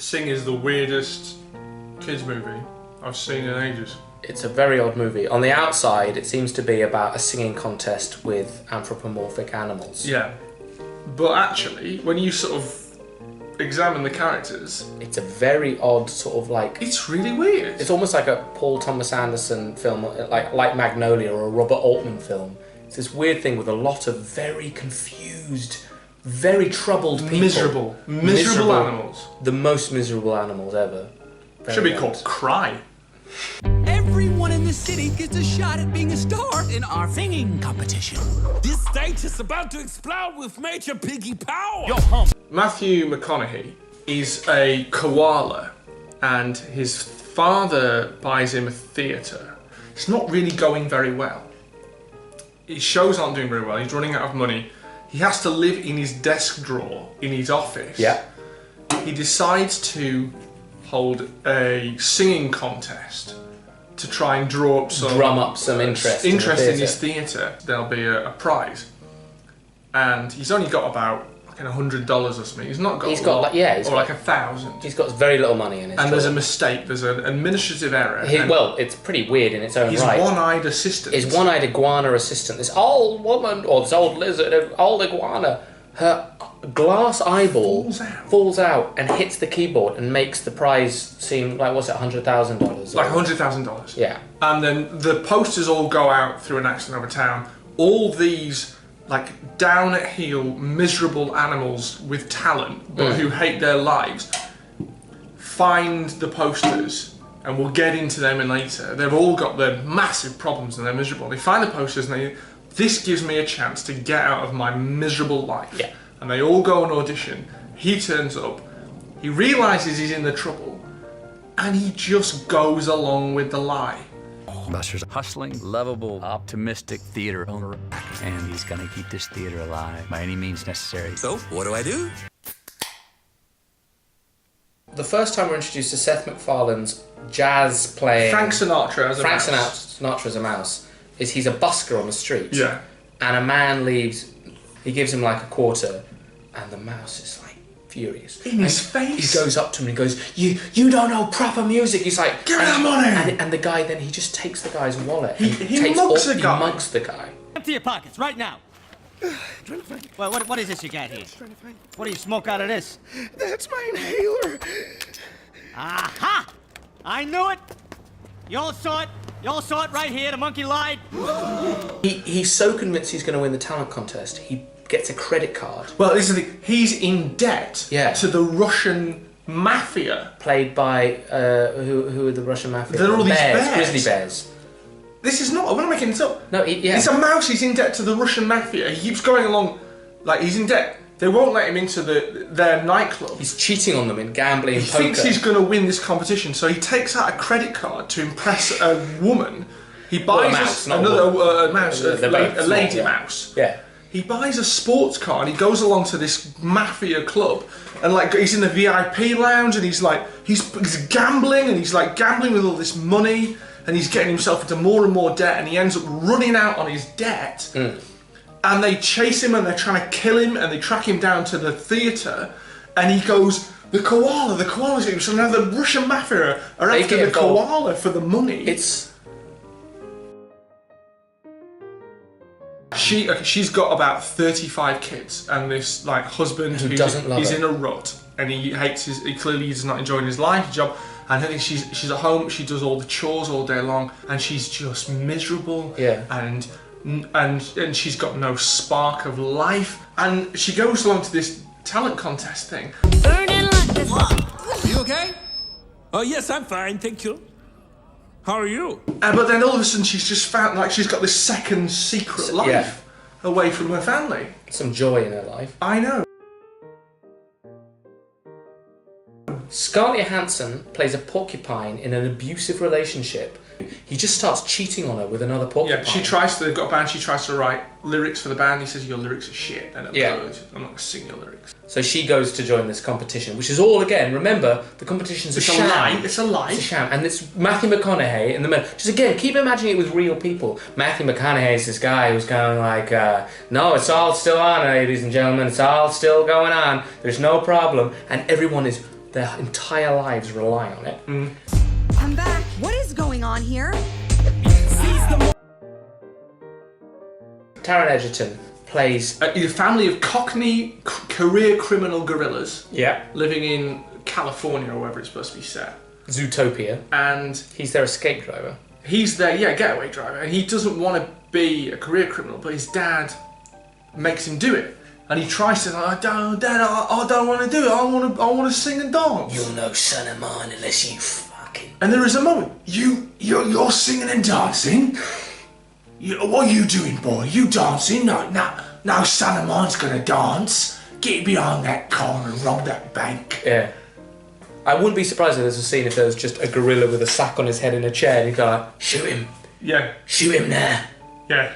Sing is the weirdest kids movie I've seen in ages. It's a very odd movie. On the outside, it seems to be about a singing contest with anthropomorphic animals. Yeah. But actually, when you sort of examine the characters, it's a very odd sort of like... It's really weird. It's almost like a Paul Thomas Anderson film, like Magnolia, or a Robert Altman film. It's this weird thing with a lot of very confused, very troubled people. Miserable animals. The most miserable animals ever. Should be called Cry. Everyone in the city gets a shot at being a star in our singing competition. This stage is about to explode with Major Piggy power. Yo, Matthew McConaughey is a koala, and his father buys him a theatre. It's not really going very well. His shows aren't doing very well. He's running out of money. He has to live in his desk drawer in his office. Yeah. He decides to hold a singing contest to try and drum up some interest in his theatre. There'll be a prize, and he's only got about like $100 or something. He's not got. He's got like like 1,000. He's got very little money in his. And there's a mistake. There's an administrative error. Well, it's pretty weird in its own his right. His one-eyed assistant. His one-eyed iguana assistant. This old woman or this old lizard, old iguana. Her glass eyeball falls out and hits the keyboard and makes the prize seem like, what's it, $100,000? Like $100,000. Yeah. And then the posters all go out through an accident over town. All these like down at heel, miserable animals with talent, but who hate their lives, find the posters, and we'll get into them later. They've all got their massive problems and they're miserable. They find the posters and this gives me a chance to get out of my miserable life. Yeah. And they all go and audition. He turns up. He realises he's in the trouble. And he just goes along with the lie. Buster's a hustling, lovable, optimistic theater owner. And he's gonna keep this theater alive by any means necessary. So, what do? The first time we're introduced to Seth MacFarlane's jazz playing... Frank Sinatra as a mouse. Sinatra as a mouse. Is he's a busker on the street. Yeah. And a man leaves, he gives him like a quarter, and the mouse is like furious. In his face. He goes up to him and he goes, you don't know proper music. He's like, give me that money. And the guy then, he just takes the guy's wallet. He mugs the guy. He mugs the guy. Empty your pockets right now. Well, what is this you got here? What do you smoke out of this? That's my inhaler. Aha! I knew it. You all saw it. You all saw it right here. The monkey lied. He's so convinced he's going to win the talent contest, he gets a credit card. Well, this is the thing. He's in debt to the Russian mafia. Played by, who are the Russian mafia? There are all these bears. Grizzly bears. This is not, I'm not making this up. No, yeah. It's a mouse, he's in debt to the Russian mafia. He keeps going along, like he's in debt. They won't let him into their nightclub. He's cheating on them in gambling and poker. He thinks he's going to win this competition, so he takes out a credit card to impress a woman. He buys a lady mouse. Yeah. He buys a sports car and he goes along to this mafia club, and like he's in the VIP lounge and he's gambling, and he's like gambling with all this money, and he's getting himself into more and more debt, and he ends up running out on his debt. And they chase him and they're trying to kill him, and they track him down to the theatre, and he goes, the koala's here. So now the Russian mafia are after the koala for the money. She's got about 35 kids, and this like husband who doesn't love her. He's in a rut, and he clearly is not enjoying his life, job. And I think she's at home, she does all the chores all day long, and she's just miserable. Yeah. And she's got no spark of life, and she goes along to this talent contest thing. Burning like this. Are you okay? Oh yes, I'm fine, thank you. How are you? But then all of a sudden she's just found like she's got this second secret life away from her family. Some joy in her life. I know. Scarlett Johansson plays a porcupine in an abusive relationship. He just starts cheating on her with another porcupine. Yeah, they've got a band, she tries to write lyrics for the band. He says, your lyrics are shit. And I'm not going to sing your lyrics. So she goes to join this competition, which is all, again, remember, the competition's a sham. It's a lie. It's a sham. And it's Matthew McConaughey and the men. Just again, keep imagining it with real people. Matthew McConaughey's this guy who's going like, no, it's all still on, ladies and gentlemen. It's all still going on. There's no problem. And everyone is their entire lives rely on it. I'm back. What is going on here? Taron Egerton plays A family of Cockney career criminal gorillas yeah living in California or wherever it's supposed to be set. Zootopia, And he's their escape driver. he's their getaway driver, and he doesn't want to be a career criminal, but his dad makes him do it. And he tries to, Dad, I don't want to do it. I want to sing and dance. You're no son of mine unless you fucking... And there is a moment. You're singing and dancing. What are you doing, boy? You dancing? No, son of mine's gonna dance. Get behind that car and rob that bank. Yeah. I wouldn't be surprised if there's a scene if there was just a gorilla with a sack on his head in a chair and he'd go like, shoot him. Yeah. Shoot him there. Yeah.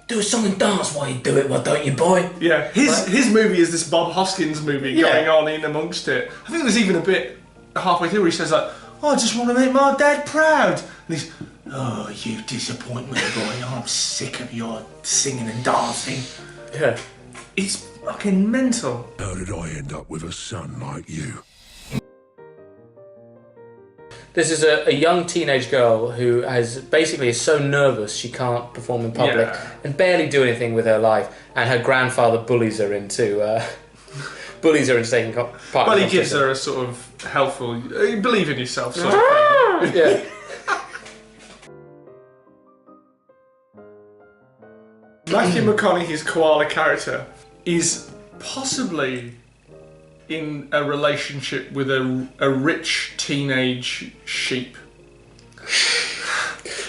Do a song and dance while you do it, why don't you, boy? Yeah. His movie is this Bob Hoskins movie going on in amongst it. I think there's even a bit halfway through where he says like, oh, I just want to make my dad proud. And he's, oh, you disappointment boy, I'm sick of your singing and dancing. Yeah. It's fucking mental. How did I end up with a son like you? This is a young teenage girl who is so nervous she can't perform in public and barely do anything with her life, and her grandfather bullies her into taking part. Well, he gives her a sort of helpful, believe in yourself sort of thing. Yeah. Matthew McConaughey's koala character is possibly in a relationship with a rich teenage sheep.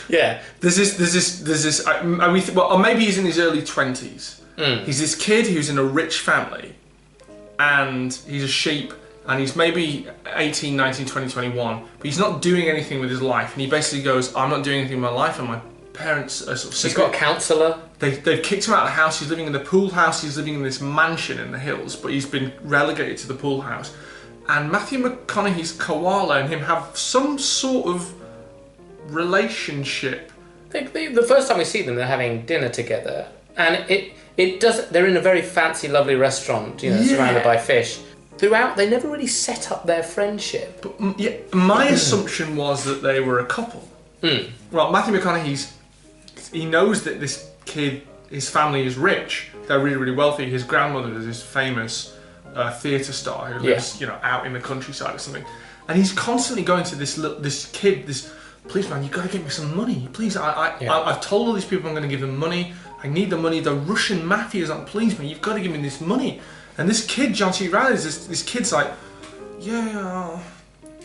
Yeah. There's this. Or maybe he's in his early 20s. He's this kid who's in a rich family, and he's a sheep, and he's maybe 18, 19, 20, 21, but he's not doing anything with his life, and he basically goes, I'm not doing anything with my life, and my parents are sort of sick. He's got a counsellor. They've kicked him out of the house. He's living in the pool house. He's living in this mansion in the hills, but he's been relegated to the pool house. And Matthew McConaughey's koala and him have some sort of relationship. The first time we see them, they're having dinner together, and it does. They're in a very fancy, lovely restaurant, surrounded by fish. Throughout, they never really set up their friendship. But my assumption was that they were a couple. Well, Matthew McConaughey's. He knows that this kid, his family is rich. They're really, really wealthy. His grandmother is this famous theatre star who lives, out in the countryside or something. And he's constantly going to this kid, please, man, you've got to give me some money. Please, I've told all these people I'm going to give them money. I need the money. The Russian mafia is like, please, man, you've got to give me this money. And this kid, John C. Reilly, this kid's like,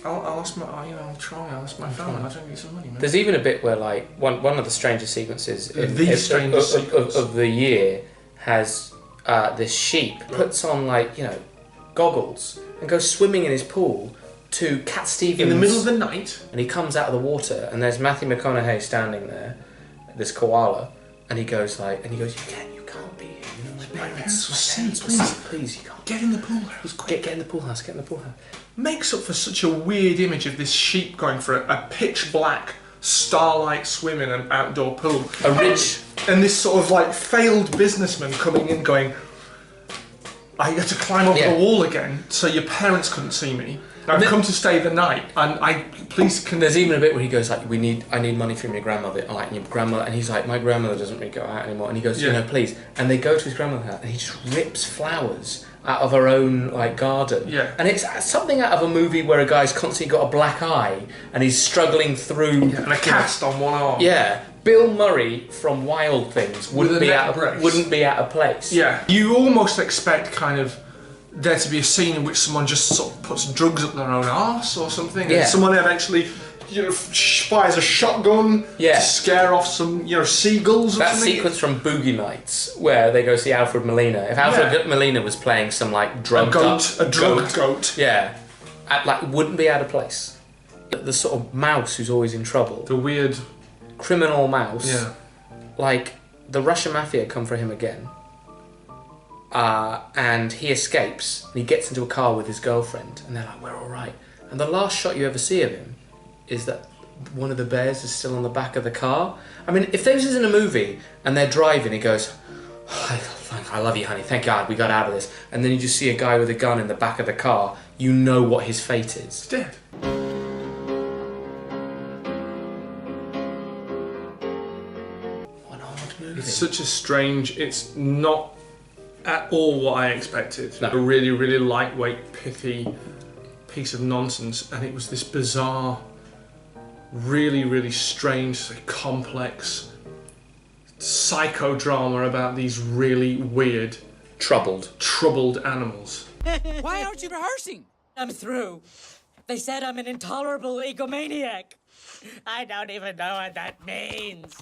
I'll ask my, I'll try. I'll ask my family. I'll try and get some money, man. There's even a bit where, like, one of the strangest sequences of the year has this sheep puts on, like, goggles and goes swimming in his pool to Cat Stevens in the middle of the night. And he comes out of the water, and there's Matthew McConaughey standing there, this koala, and he goes, you can't be here. My parents, please, you can't. Get in the pool house. Get in the pool house. Get in the pool house. Makes up for such a weird image of this sheep going for a pitch black starlight swim in an outdoor pool. And this sort of like failed businessman coming in going, I had to climb over the wall again so your parents couldn't see me. I've come to stay the night, and There's even a bit where he goes like, I need money from your grandmother. I'm like, your grandmother, and he's like, my grandmother doesn't really go out anymore. And he goes, please. And they go to his grandmother's house, and he just rips flowers out of her own garden. Yeah. And it's something out of a movie where a guy's constantly got a black eye and he's struggling through. Yeah, and a cast on one arm. Yeah. Bill Murray from Wild Things wouldn't be out of place. Yeah. You almost expect kind of there to be a scene in which someone just sort of puts drugs up their own arse or something, and someone eventually fires a shotgun to scare off some seagulls or that something. Sequence from Boogie Nights where they go see Alfred Molina. If Alfred Molina was playing some drugged up goat, wouldn't be out of place. The sort of mouse who's always in trouble, the weird criminal mouse, the Russian mafia come for him again, and he escapes and he gets into a car with his girlfriend, and they're like, we're all right. And the last shot you ever see of him is that one of the bears is still on the back of the car. I mean, if this is in a movie and they're driving, he goes, I Like, I love you, honey. Thank God we got out of this. And then you just see a guy with a gun in the back of the car. You know what his fate is. He's dead. What an odd movie. It's such a strange. It's not at all what I expected. No. A really, really lightweight, pithy piece of nonsense, and it was this bizarre, really, really strange, complex psychodrama about these really weird, troubled animals. Why aren't you rehearsing? I'm through. They said I'm an intolerable egomaniac. I don't even know what that means.